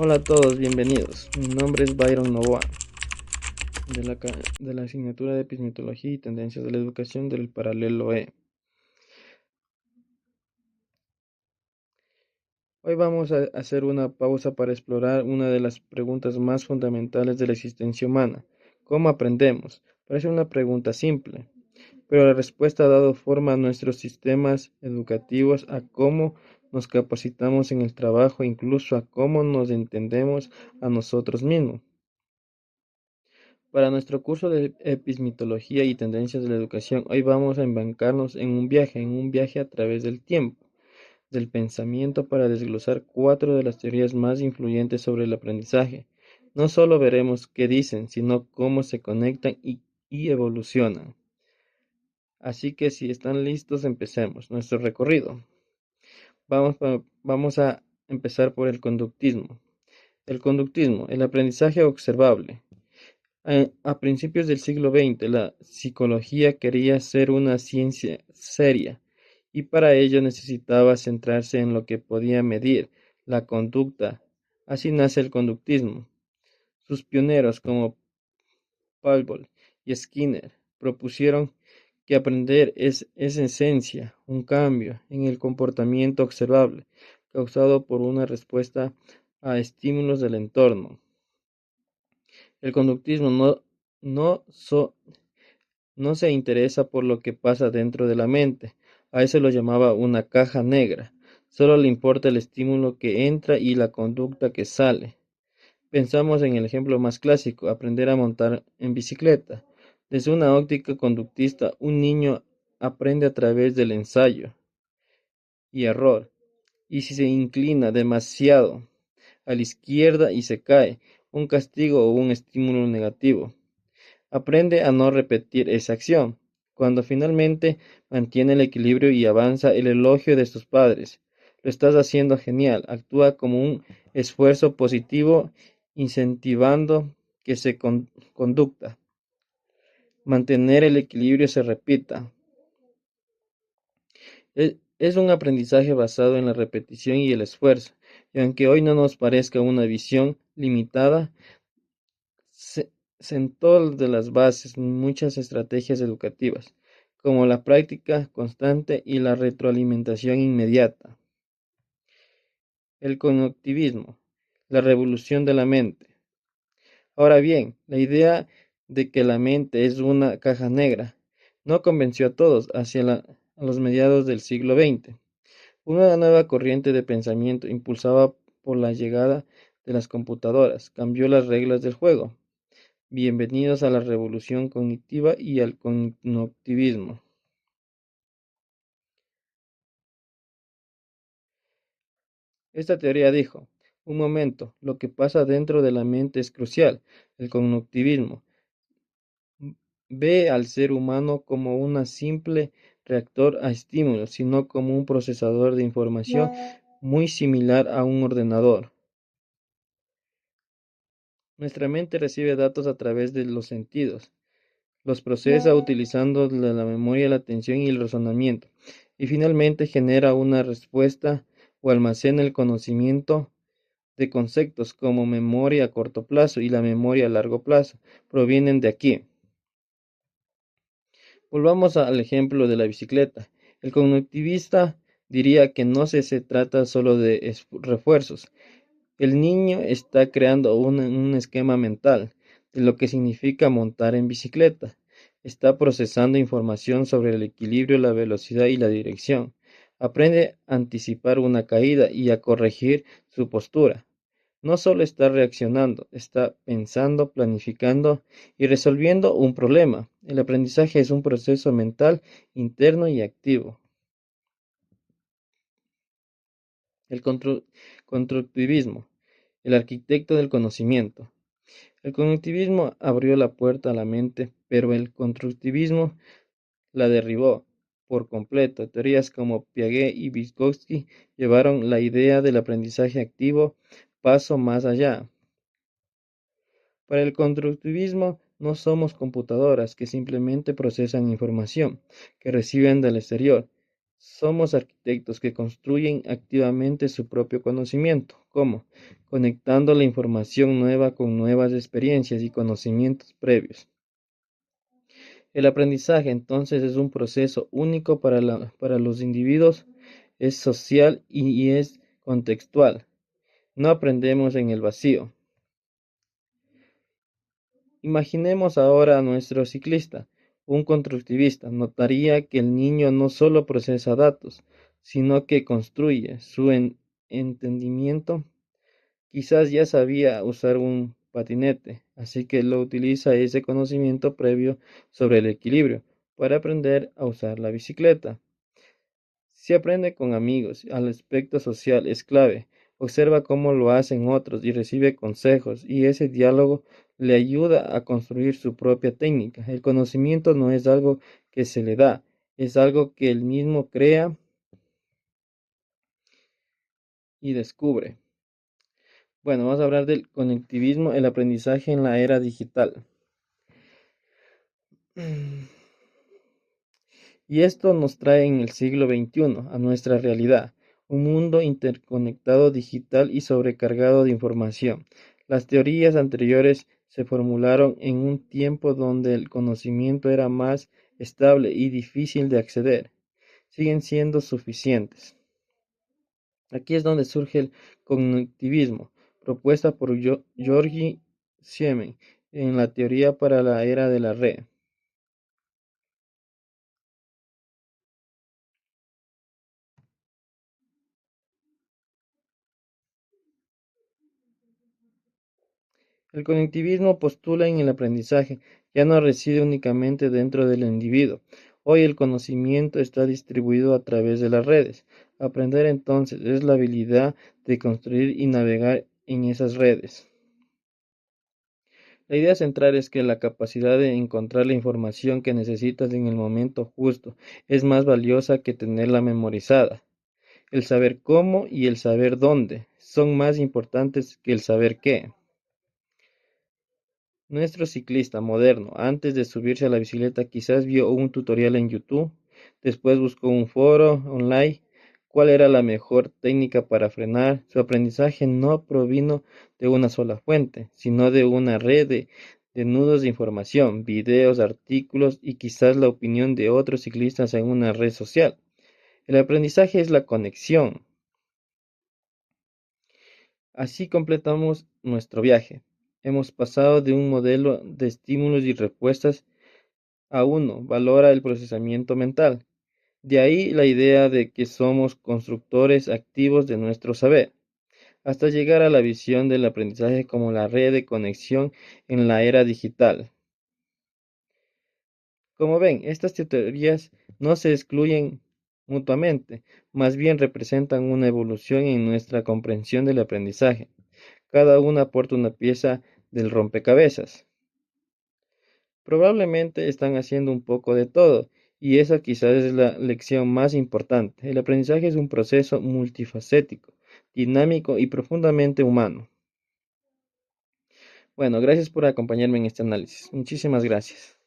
Hola a todos, bienvenidos. Mi nombre es Byron Novoa, de la asignatura de Epistemología y Tendencias de la Educación del Paralelo E. Hoy vamos a hacer una pausa para explorar una de las preguntas más fundamentales de la existencia humana. ¿Cómo aprendemos? Parece una pregunta simple, pero la respuesta ha dado forma a nuestros sistemas educativos, a cómo nos capacitamos en el trabajo, incluso a cómo nos entendemos a nosotros mismos. Para nuestro curso de epistemología y tendencias de la educación, hoy vamos a embarcarnos en un viaje a través del tiempo, del pensamiento para desglosar cuatro de las teorías más influyentes sobre el aprendizaje. No solo veremos qué dicen, sino cómo se conectan y evolucionan. Así que si están listos, empecemos nuestro recorrido. Vamos a empezar por el conductismo. El conductismo, el aprendizaje observable. A principios del siglo XX, la psicología quería ser una ciencia seria y para ello necesitaba centrarse en lo que podía medir, la conducta. Así nace el conductismo. Sus pioneros como Pavlov y Skinner propusieron que aprender es en esencia un cambio en el comportamiento observable causado por una respuesta a estímulos del entorno. El conductismo no, so- no se interesa por lo que pasa dentro de la mente. A eso lo llamaba una caja negra. Solo le importa el estímulo que entra y la conducta que sale. Pensamos en el ejemplo más clásico, aprender a montar en bicicleta. Desde una óptica conductista, un niño aprende a través del ensayo y error. Y si se inclina demasiado a la izquierda y se cae, un castigo o un estímulo negativo. Aprende a no repetir esa acción. Cuando finalmente mantiene el equilibrio y avanza, el elogio de sus padres. Lo estás haciendo genial. Actúa como un esfuerzo positivo, incentivando que se conducta. Mantener el equilibrio se repita. Es un aprendizaje basado en la repetición y el esfuerzo. Y aunque hoy no nos parezca una visión limitada, se sentó de las bases muchas estrategias educativas, como la práctica constante y la retroalimentación inmediata. El conectivismo, la revolución de la mente. Ahora bien, la idea de que la mente es una caja negra no convenció a todos a los mediados del siglo XX. Una nueva corriente de pensamiento impulsada por la llegada de las computadoras cambió las reglas del juego. Bienvenidos a la revolución cognitiva y al cognitivismo. Esta teoría dijo, un momento, lo que pasa dentro de la mente es crucial. El cognitivismo ve al ser humano como un simple reactor a estímulos, sino como un procesador de información muy similar a un ordenador. Nuestra mente recibe datos a través de los sentidos. Los procesa utilizando la memoria, la atención y el razonamiento, y finalmente genera una respuesta o almacena el conocimiento de conceptos como memoria a corto plazo y la memoria a largo plazo. Provienen de aquí. Volvamos al ejemplo de la bicicleta. El cognitivista diría que no se trata solo de refuerzos. El niño está creando un esquema mental de lo que significa montar en bicicleta. Está procesando información sobre el equilibrio, la velocidad y la dirección. Aprende a anticipar una caída y a corregir su postura. No solo está reaccionando, está pensando, planificando y resolviendo un problema. El aprendizaje es un proceso mental interno y activo. El constructivismo, el arquitecto del conocimiento. El cognitivismo abrió la puerta a la mente, pero el constructivismo la derribó por completo. Teorías como Piaget y Vygotsky llevaron la idea del aprendizaje activo paso más allá. Para el constructivismo no somos computadoras que simplemente procesan información que reciben del exterior, Somos arquitectos que construyen activamente su propio conocimiento. ¿Cómo? Conectando la información nueva con nuevas experiencias y conocimientos previos. El aprendizaje entonces es un proceso único para los individuos, es social y es contextual. No aprendemos en el vacío. Imaginemos ahora a nuestro ciclista, un constructivista. Notaría que el niño no solo procesa datos, sino que construye. Su entendimiento quizás ya sabía usar un patinete, así que lo utiliza ese conocimiento previo sobre el equilibrio para aprender a usar la bicicleta. Si aprende con amigos, al aspecto social es clave. Observa cómo lo hacen otros y recibe consejos, y ese diálogo le ayuda a construir su propia técnica. El conocimiento no es algo que se le da, es algo que él mismo crea y descubre. Bueno, vamos a hablar del conectivismo, el aprendizaje en la era digital. Y esto nos trae en el siglo XXI a nuestra realidad, un mundo interconectado digital y sobrecargado de información. Las teorías anteriores se formularon en un tiempo donde el conocimiento era más estable y difícil de acceder. Siguen siendo suficientes. Aquí es donde surge el cognitivismo, propuesta por Georgi Siemens en la teoría para la era de la red. El cognitivismo postula en el aprendizaje ya no reside únicamente dentro del individuo. Hoy el conocimiento está distribuido a través de las redes. Aprender entonces es la habilidad de construir y navegar en esas redes. La idea central es que la capacidad de encontrar la información que necesitas en el momento justo es más valiosa que tenerla memorizada. El saber cómo y el saber dónde son más importantes que el saber qué. Nuestro ciclista moderno, antes de subirse a la bicicleta, quizás vio un tutorial en YouTube, después buscó un foro online, cuál era la mejor técnica para frenar. Su aprendizaje no provino de una sola fuente, sino de una red de nudos de información, videos, artículos y quizás la opinión de otros ciclistas en una red social. El aprendizaje es la conexión. Así completamos nuestro viaje. Hemos pasado de un modelo de estímulos y respuestas a uno, valora el procesamiento mental. De ahí la idea de que somos constructores activos de nuestro saber, hasta llegar a la visión del aprendizaje como la red de conexión en la era digital. Como ven, estas teorías no se excluyen mutuamente, más bien representan una evolución en nuestra comprensión del aprendizaje. Cada una aporta una pieza del rompecabezas. Probablemente están haciendo un poco de todo, y esa quizás es la lección más importante. El aprendizaje es un proceso multifacético, dinámico y profundamente humano. Bueno, gracias por acompañarme en este análisis. Muchísimas gracias.